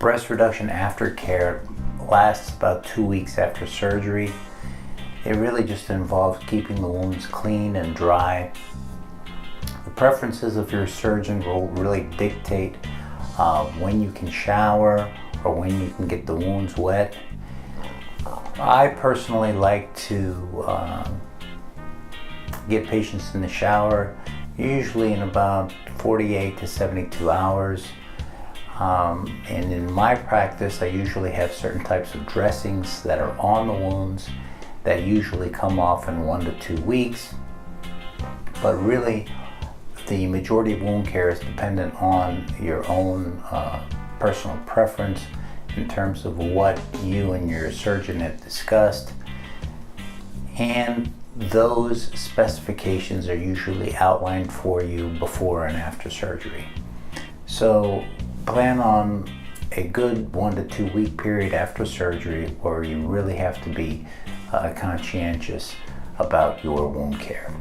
Breast reduction aftercare lasts about 2 weeks after surgery. It really just involves keeping the wounds clean and dry. The preferences of your surgeon will really dictate when you can shower or when you can get the wounds wet. I personally like to get patients in the shower usually in about 48 to 72 hours. And in my practice, I usually have certain types of dressings that are on the wounds that usually come off in 1 to 2 weeks. But really, the majority of wound care is dependent on your own personal preference in terms of what you and your surgeon have discussed. And those specifications are usually outlined for you before and after surgery. So plan on a good 1 to 2 week period after surgery where you really have to be conscientious about your wound care.